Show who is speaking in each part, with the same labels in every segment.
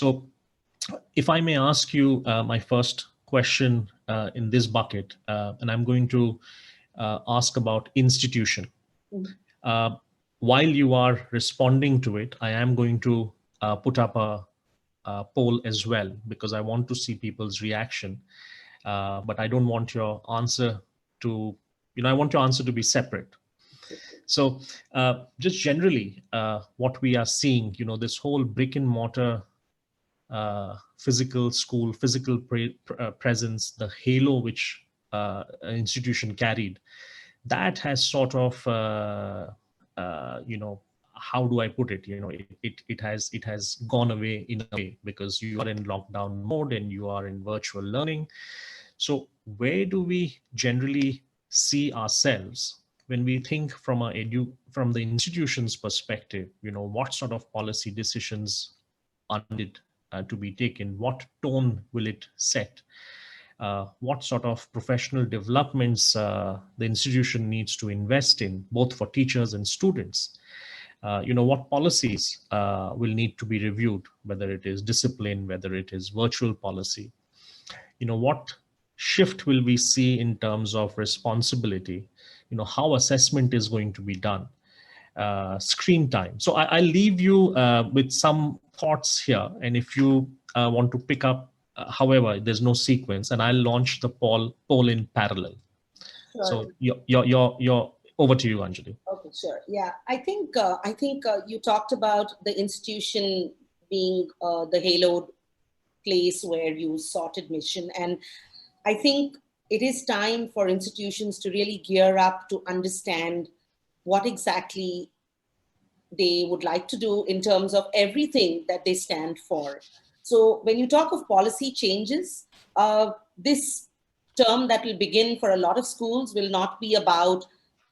Speaker 1: So if I may ask you my first question in this bucket, and I'm going to ask about institution. Uh, while you are responding to it, I am going to put up a poll as well, because I want to see people's reaction. But I don't want your answer to, I want your answer to be separate. So just generally, what we are seeing, this whole brick and mortar physical school, physical presence, the halo which an institution carried, that has sort of, how do I put it? It has gone away in a way, because you are in lockdown mode and you are in virtual learning. So where do we generally see ourselves when we think from from the institution's perspective? What sort of policy decisions are needed to be taken? What tone will it set? What sort of professional developments the institution needs to invest in, both for teachers and students? What policies will need to be reviewed, whether it is discipline, whether it is virtual policy. What shift will we see in terms of responsibility? How assessment is going to be done, screen time. So I'll leave you with some thoughts here, and if you want to pick up, however, there's no sequence, and I'll launch the poll in parallel. Sure. So you're over to you, Anjali.
Speaker 2: Okay, sure. Yeah, I think you talked about the institution being the haloed place where you sought admission, and I think it is time for institutions to really gear up to understand what exactly they would like to do in terms of everything that they stand for. So when you talk of policy changes, this term that will begin for a lot of schools will not be about,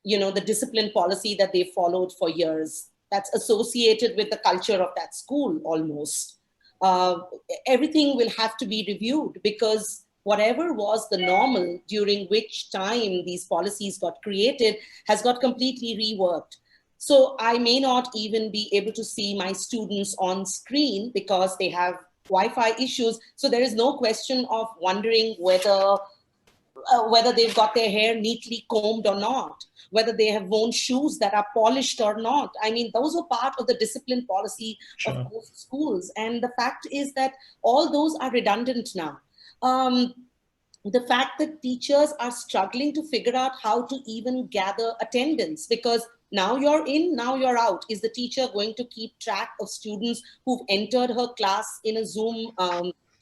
Speaker 2: the discipline policy that they followed for years. That's associated with the culture of that school almost. Everything will have to be reviewed, because whatever was the normal during which time these policies got created has got completely reworked. So I may not even be able to see my students on screen because they have Wi-Fi issues. So there is no question of wondering whether they've got their hair neatly combed or not, whether they have worn shoes that are polished or not. I mean, those are part of the discipline policy of most schools. And the fact is that all those are redundant now. The fact that teachers are struggling to figure out how to even gather attendance, because now you're in, now you're out. Is the teacher going to keep track of students who've entered her class in a Zoom,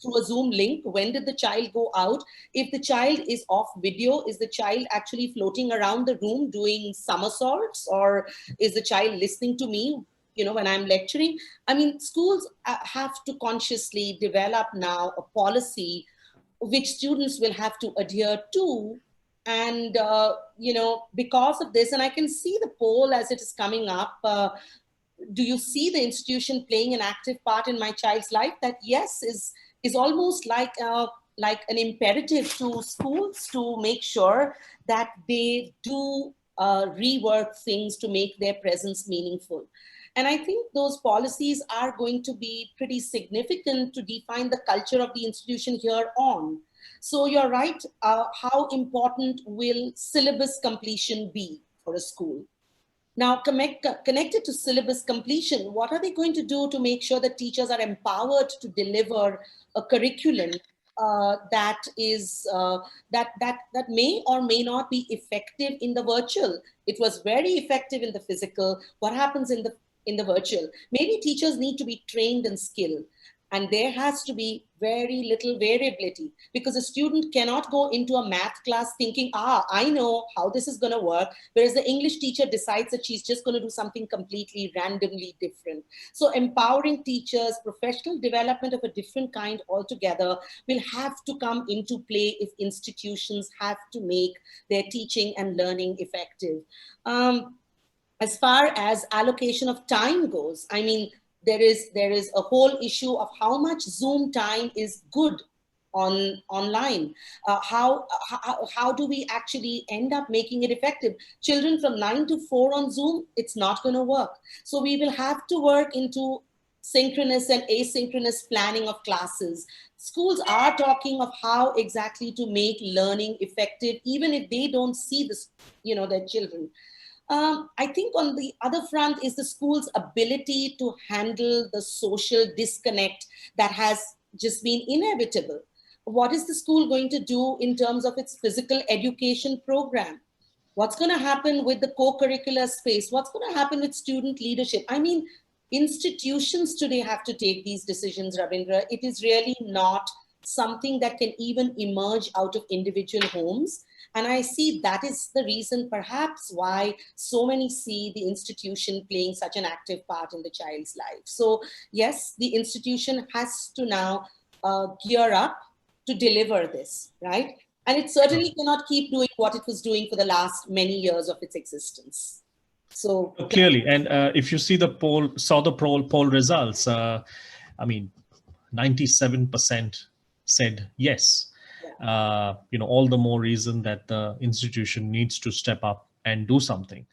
Speaker 2: through a Zoom link? When did the child go out? If the child is off video, is the child actually floating around the room doing somersaults? Or is the child listening to me, when I'm lecturing? I mean, schools have to consciously develop now a policy which students will have to adhere to. And, because of this, and I can see the poll as it is coming up, do you see the institution playing an active part in my child's life? That yes is almost like an imperative to schools to make sure that they do rework things to make their presence meaningful. And I think those policies are going to be pretty significant to define the culture of the institution here on. So you're right, how important will syllabus completion be for a school? Now, connected to syllabus completion, what are they going to do to make sure that teachers are empowered to deliver a curriculum that may or may not be effective in the virtual? It was very effective in the physical. What happens in the virtual? Maybe teachers need to be trained and skilled. And there has to be very little variability, because a student cannot go into a math class thinking, I know how this is going to work, whereas the English teacher decides that she's just going to do something completely randomly different. So empowering teachers, professional development of a different kind altogether will have to come into play if institutions have to make their teaching and learning effective. As far as allocation of time goes, I mean, there is a whole issue of how much Zoom time is good online. How do we actually end up making it effective? Children from 9 to 4 on Zoom, it's not going to work. So we will have to work into synchronous and asynchronous planning of classes. Schools are talking of how exactly to make learning effective, even if they don't see this, their children. I think on the other front is the school's ability to handle the social disconnect that has just been inevitable. What is the school going to do in terms of its physical education program? What's going to happen with the co-curricular space? What's going to happen with student leadership? I mean, institutions today have to take these decisions, Rabindra. It is really not something that can even emerge out of individual homes. And I see that is the reason perhaps why so many see the institution playing such an active part in the child's life. So yes, the institution has to now gear up to deliver this, right? And it certainly cannot keep doing what it was doing for the last many years of its existence. So
Speaker 1: Clearly, and if you see the poll results, I mean, 97% said yes. All the more reason that the institution needs to step up and do something.